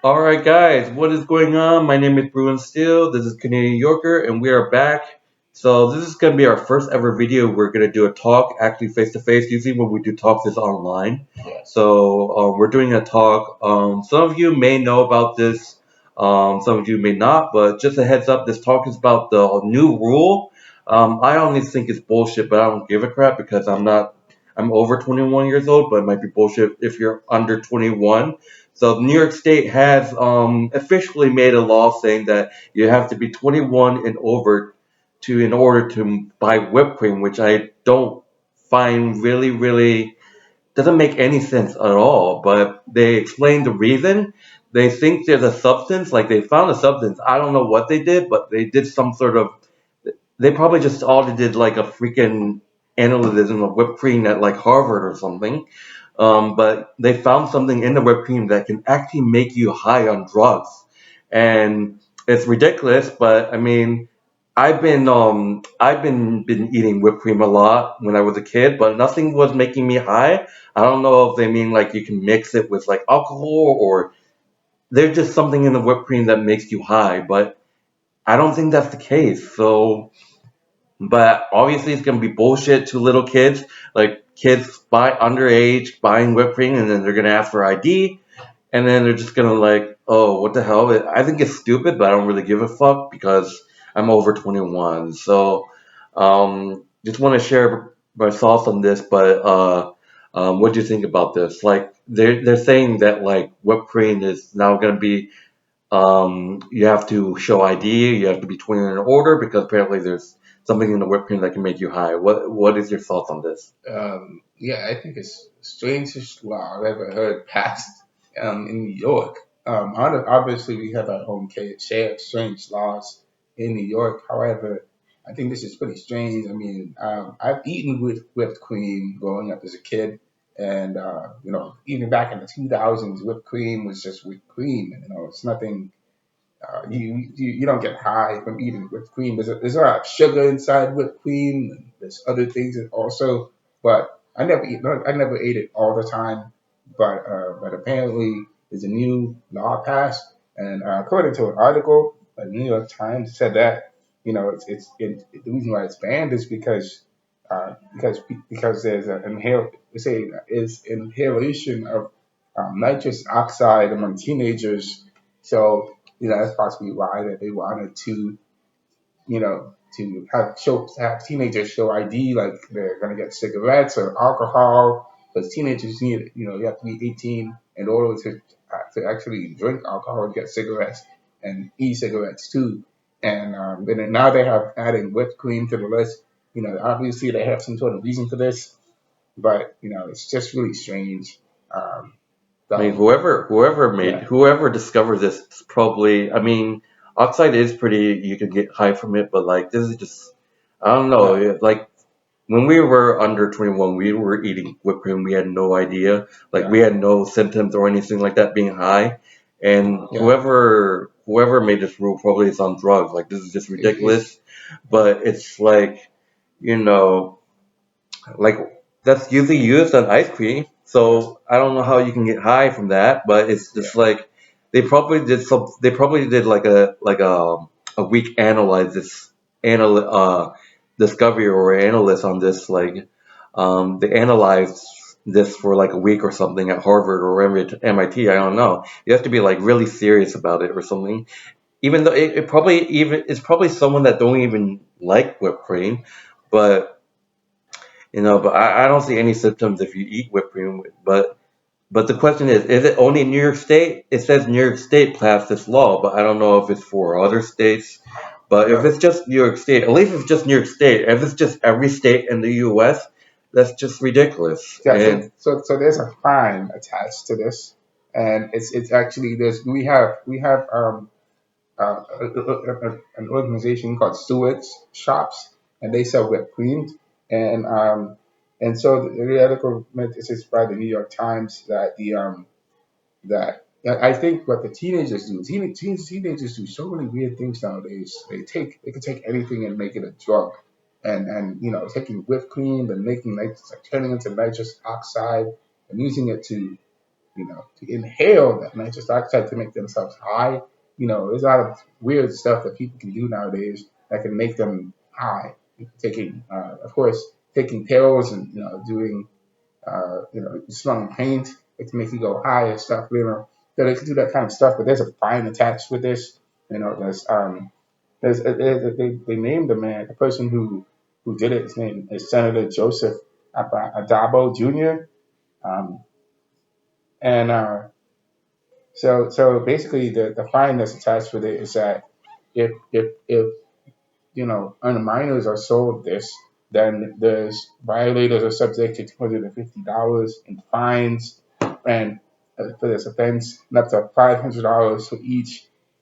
All right, guys, what is going on? My name is Bruin Steele. This is Canadian Yorker, and we are back. So this is going to be our first ever video. We're going to do a talk, actually face to face. Usually, when we do talks, it's online. So we're doing a talk. Some of you may know about this. Some of you may not. But just a heads up, this talk is about the new rule. I honestly think it's bullshit, but I don't give a crap because I'm not. I'm over 21 years old, but it might be bullshit if you're under 21. So New York State has officially made a law saying that you have to be 21 and over to in order to buy whipped cream, which I don't find really doesn't make any sense at all. But they explain the reason. They think there's a substance, like they found a substance. I don't know what they did, but they did some sort of. They probably just all did like a freaking analysis of whipped cream at like Harvard or something, but they found something in the whipped cream that can actually make you high on drugs, and it's ridiculous. But I mean, I've been eating whipped cream a lot when I was a kid, but nothing was making me high. I don't know if they mean like you can mix it with like alcohol or there's just something in the whipped cream that makes you high, but I don't think that's the case. So but obviously, it's gonna be bullshit to little kids. Like kids by underage buying whipped cream, and then they're gonna ask for ID, and then they're just gonna like, oh, what the hell? I think it's stupid, but I don't really give a fuck because I'm over 21. So, just want to share my thoughts on this. But what do you think about this? Like, they're saying that like whipped cream is now gonna be you have to show ID. You have to be 21 and older because apparently there's something in the whipped cream that can make you high. What is your thoughts on this? Yeah, I think it's the strangest law I've ever heard passed in New York. Obviously, we have our own share of strange laws in New York. However, I think this is pretty strange. I mean, I've eaten with whipped cream growing up as a kid, and even back in the 2000s, whipped cream was just whipped cream. And, it's nothing. You don't get high from eating whipped cream. There's a lot of sugar inside whipped cream. And there's other things that also, but I never ate it all the time. But apparently there's a new law passed, and according to an article, by the New York Times said that the reason why it's banned is because there's an inhalation of nitrous oxide among teenagers. So that's possibly why that they wanted to have teenagers show ID, like they're gonna get cigarettes or alcohol, because teenagers need, you have to be 18 in order to actually drink alcohol and get cigarettes and e-cigarettes too. And then now they have added whipped cream to the list. Obviously they have some sort of reason for this, but it's just really strange. Um, I mean, so yeah, whoever discovered this is probably. I mean, oxide is pretty. You can get high from it, but like this is just. I don't know. yeah, Like when we were under 21, we were eating whipped cream. We had no idea. Like we yeah, had no symptoms or anything like that being high. And yeah. whoever made this rule probably is on drugs. Like this is just It's ridiculous. But it's like, you know, like that's usually used on ice cream. yeah, So I don't know how you can get high from that, but it's yeah. just like they probably did like a week analysis anal discovery or analyst on this they analyzed this for like a week or something at Harvard or MIT. I don't know. You have to be like really serious about it or something. Even though it probably even it's probably someone that don't even like whipped cream, but but I don't see any symptoms if you eat whipped cream. But the question is it only New York State? It says New York State passed this law, but I don't know if it's for other states. But if Well, it's just New York State, at least if it's just New York State, if it's just every state in the U.S., that's just ridiculous. yeah. So And so so there's a fine attached to this, and it's actually there's we have an organization called Stewards Shops, and they sell whipped cream, and so the article this is by the New York Times that I think what the teenagers do, teenagers do so many weird things nowadays. They can take anything and make it a drug, and taking whipped cream and making like turning into nitrous oxide and using it to to inhale that nitrous oxide to make themselves high. There's a lot of weird stuff that people can do nowadays that can make them high. Taking, of course, taking pills and doing, smelling paint, it can make you go high and stuff. So they can do that kind of stuff. But there's a fine attached with this. They named the person who did it. His name is Senator Joseph Adabo Jr. Um, and so basically, the fine that's attached with it is that if minors are sold this, then there's violators are subject to $250 in fines, and for this offense, and up to $500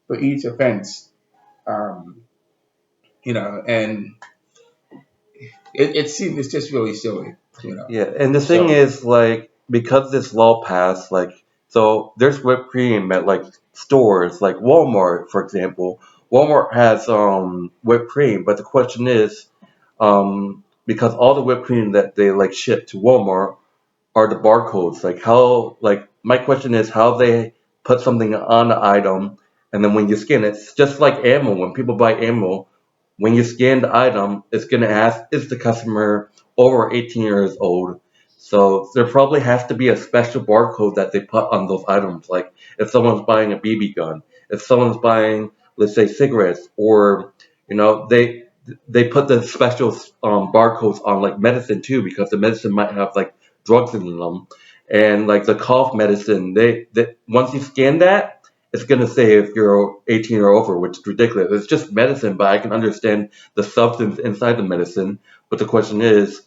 for each offense. Um, and it seems it's just really silly. Yeah, and the thing So is, like, because this law passed, like, so there's whipped cream at like stores, like Walmart, for example. Walmart has whipped cream, but the question is, because all the whipped cream that they like ship to Walmart are the barcodes. Like how, like my question is how they put something on the item, and then when you scan it, it's just like ammo. When people buy ammo, when you scan the item, it's gonna ask is the customer over 18 years old. So there probably has to be a special barcode that they put on those items. Like if someone's buying a BB gun, if someone's buying, let's say, cigarettes, or they put the special barcodes on like medicine too, because the medicine might have like drugs in them. And like the cough medicine, they once you scan that, it's gonna say if you're 18 or over, which is ridiculous. It's just medicine, but I can understand the substance inside the medicine. But the question is,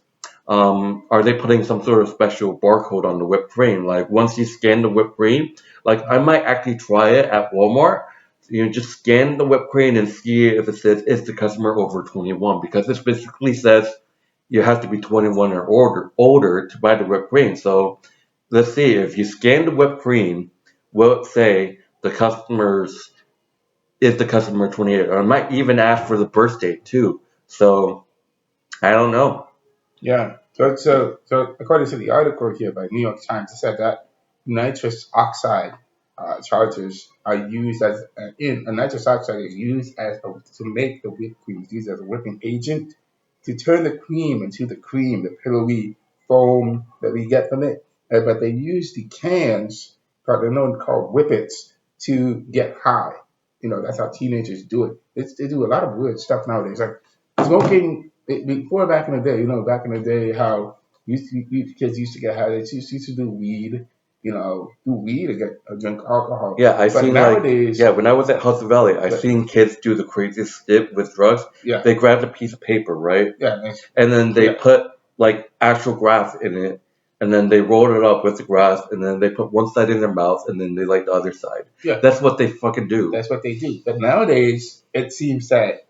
are they putting some sort of special barcode on the whipped cream? Like once you scan the whipped cream, like I might actually try it at Walmart. Just scan the whipped cream and see if it says is the customer over 21, because this basically says you have to be 21 or older to buy the whipped cream. So let's see, if you scan the whipped cream, will it say the customer 28? Or it might even ask for the birth date too. So I don't know. yeah, so according to the article here by New York Times, it said that nitrous oxide chargers are used as nitrous oxide is used to make the whipped cream. It's used as a whipping agent to turn the cream into the cream, the pillowy foam that we get from it. But they use the cans, they're known called whippets, to get high. That's how teenagers do it. They do a lot of weird stuff nowadays. Like smoking before back in the day, back in the day, how kids used to get high. They used to do weed to get drink alcohol. Yeah, I But seen like nowadays, yeah, when I was at Hudson Valley, I but seen kids do the craziest shit with drugs. yeah, They grabbed a piece of paper, right? yeah, And then they yeah, put like actual grass in it, and then they rolled it up with the grass, and then they put one side in their mouth, and then they like the other side. yeah. That's what they fucking do. That's what they do. But nowadays, it seems that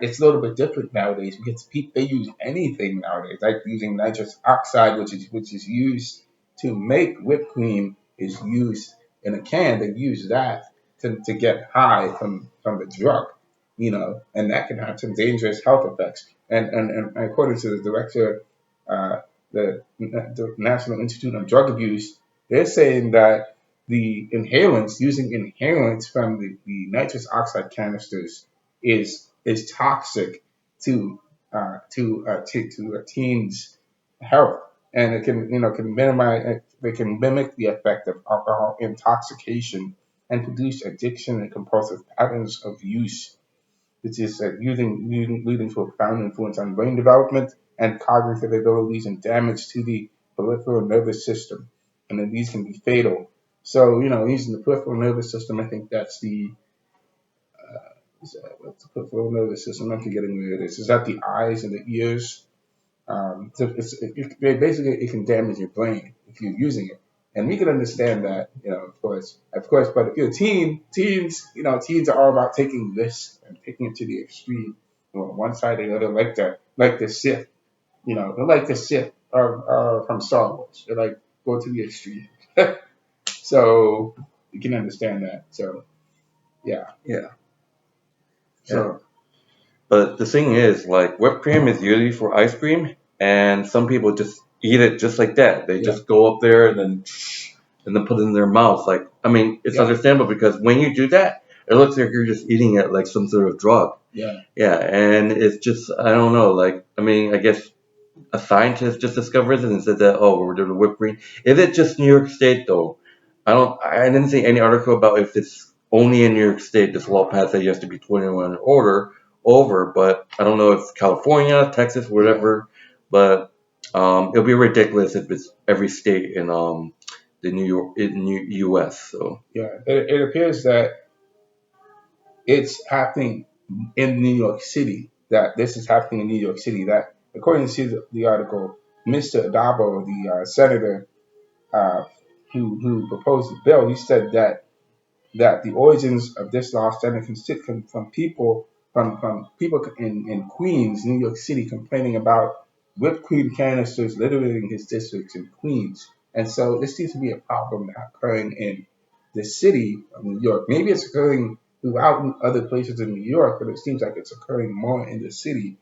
it's a little bit different nowadays because they use anything nowadays, like using nitrous oxide, which is used to make whipped cream, is used in a can. They use that to get high from the drug, and that can have some dangerous health effects. And according to the director, uh, the National Institute on Drug Abuse, they're saying that using inhalants from the nitrous oxide canisters is toxic to a teen's health, and it can minimize they can mimic the effect of alcohol intoxication and produce addiction and compulsive patterns of use, which is leading to a profound influence on brain development and cognitive abilities and damage to the peripheral nervous system. And then these can be fatal. So, using the peripheral nervous system, I think that's what's the peripheral nervous system? I'm forgetting where it is. Is that the eyes and the ears? So basically, it can damage your brain if you're using it. And we can understand that, of course. But if you're a teens are all about taking risks and taking it to the extreme. One side or the other, like the Sith, they like the Sith from Star Wars. They like go to the extreme. So you can understand that. So yeah. Yeah, yeah. So But the thing is, like, whipped cream is usually for ice cream, and some people just eat it just like that. They yeah, just go up there and then and then put it in their mouths. Like, I mean, it's Yeah, understandable because when you do that, it looks like you're just eating it like some sort of drug. yeah. Yeah, and it's just I don't know. Like, I mean, I guess a scientist just discovered it and said that we're doing whipped cream. Is it just New York State though? I didn't see any article about if it's only in New York State this law passed that you have to be 21 or over, but I don't know if California, Texas, Yeah, whatever. But it'll be ridiculous if it's every state in the New York in U.S. So yeah. It appears that it's happening in New York City. That this is happening in New York City. That according to the article, Mr. Adabo, the senator uh, who proposed the bill, he said that the origins of this law stem from people from people in Queens, New York City, complaining about whipped cream canisters littering his districts in Queens, and so this seems to be a problem occurring in the city of New York. Maybe it's occurring throughout other places in New York, but it seems like it's occurring more in the city,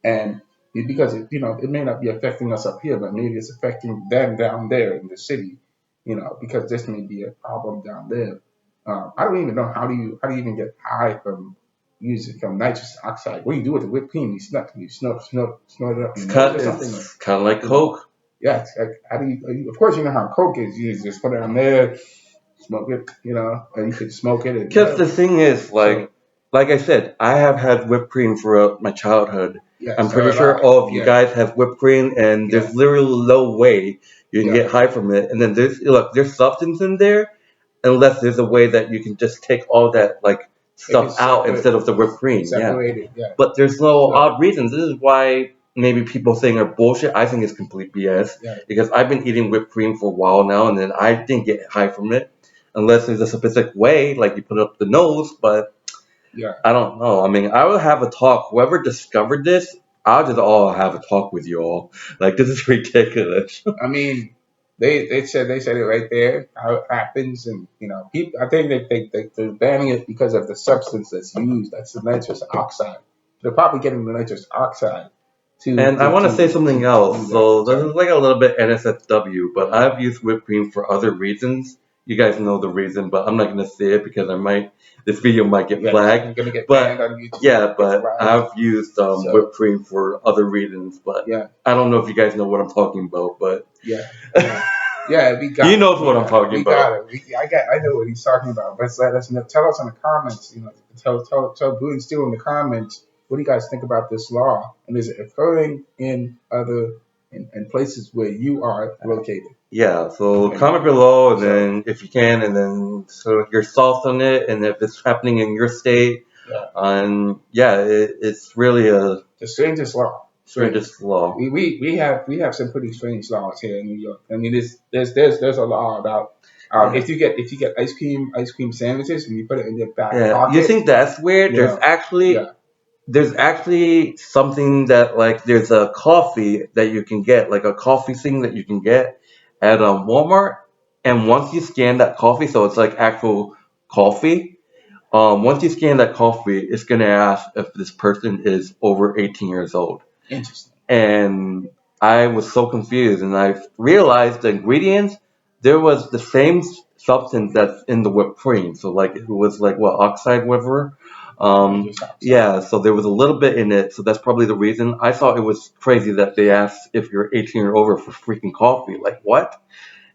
and because it may not be affecting us up here, but maybe it's affecting them down there in the city, because this may be a problem down there. I don't even know how do you even get high from using from nitrous oxide. What do you do with the whipped cream? You snort it up it's your nose or something. it's kind of like You know, Coke. yeah. It's like, how do of course, you know how Coke is. You just put it on there, smoke it. Or you could smoke it and Because the whatever. thing is, So like I said, I have had whipped cream throughout my childhood. yeah, I'm so pretty have sure I. all of you Yeah, guys have whipped cream, and yeah, there's literally no way you can yeah. get high from it. And then there's substance in there, unless there's a way that you can just take all that like It stuff is out instead of the whipped cream. Yeah, separated. Yeah. but there's no So odd reasons. This is why maybe people saying are bullshit. I think it's complete BS yeah, because I've been eating whipped cream for a while now, and then I didn't get high from it unless there's a specific way, like you put it up the nose. But yeah. I don't know. I mean, I will have a talk. Whoever discovered this, I'll just all have a talk with you all. Like this is ridiculous. I mean, they said it right there how it happens, and people. I think they're banning it because of the substance that's used. That's the nitrous oxide. They're probably getting the nitrous oxide to And I to want to say to something to, to do else. that. So this So is like a little bit NSFW, but yeah, I've used whipped cream for other reasons. You guys know the reason, but I'm not gonna say it because this video might get yeah, flagged. you're gonna get banned But on YouTube, yeah, get but flagged. I've used So whipped cream for other reasons. But yeah, I don't know if you guys know what I'm talking about, but yeah, yeah, yeah. We you got it. know We what I'm got it. talking We got about. it. I know what he's talking about. But let us know. Tell us in the comments. Tell Blue and Steel in the comments. What do you guys think about this law? And is it occurring in other in places where you are located? Yeah, so And comment below, and so then if you can, and then so your thoughts on it, and if it's happening in your state, yeah, and yeah, it's really a the strangest law. Strange. strangest law. We have some pretty strange laws here in New York. I mean, there's a law about Yeah, if you get ice cream sandwiches and you put it in your back yeah. You pocket, think that's weird? you know, yeah, There's actually something that like there's a coffee that you can get, like a coffee thing that you can get at Walmart, and once you scan that coffee, so it's like actual coffee. Once you scan that coffee, it's gonna ask if this person is over 18 years old. interesting. And I was so confused, and I realized the ingredients. There was the same substance that's in the whipped cream, so like it was like what oxide, whatever. Nitrous oxide. Yeah, so there was a little bit in it, so that's probably the reason. I thought it was crazy that they asked if you're 18 or over for freaking coffee. Like what?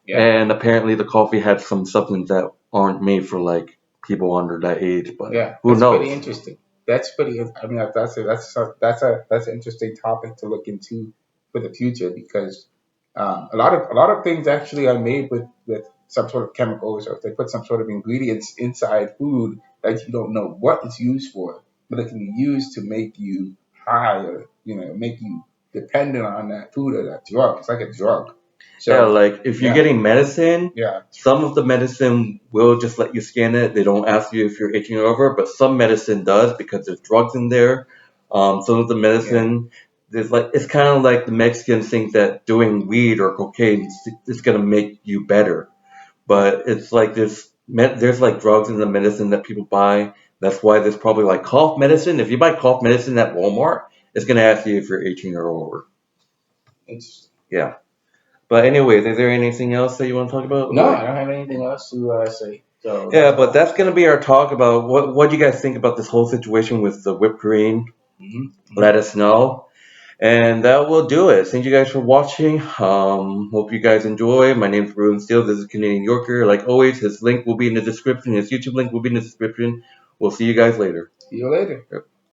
Yeah, And apparently the coffee had some substances that aren't made for like people under that age, but yeah, who that's knows? pretty interesting. That's pretty. I mean, that's an interesting topic to look into for the future because a lot of things actually are made with some sort of chemicals, or if they put some sort of ingredients inside food that you don't know what it's used for, but it can be used to make you high, or make you dependent on that food or that drug. It's like a drug. Yeah, So like if you're yeah, getting medicine, yeah, some of the medicine will just let you scan it. They don't ask you if you're 18 or over, but some medicine does because there's drugs in there. Some of the yeah, medicine, there's like it's kind of like the Mexicans think that doing weed or cocaine is gonna make you better, yeah. but it's like there's like drugs in the medicine that people buy. That's why there's probably like cough medicine. If you buy cough medicine at Walmart, it's gonna ask you if you're 18 or over. Interesting. Yeah. But anyways, is there anything else that you want to talk about? No, I don't have anything else to say. So Yeah, that's but all. that's gonna be our talk about what do you guys think about this whole situation with the whipped cream? Hmm. Let us know. And that will do it. Thank you guys for watching. Hope you guys enjoy. My name's Ruben Steele. This is Canadian Yorker. Like always, his link will be in the description. His YouTube link will be in the description. We'll see you guys later. See you later. Yep.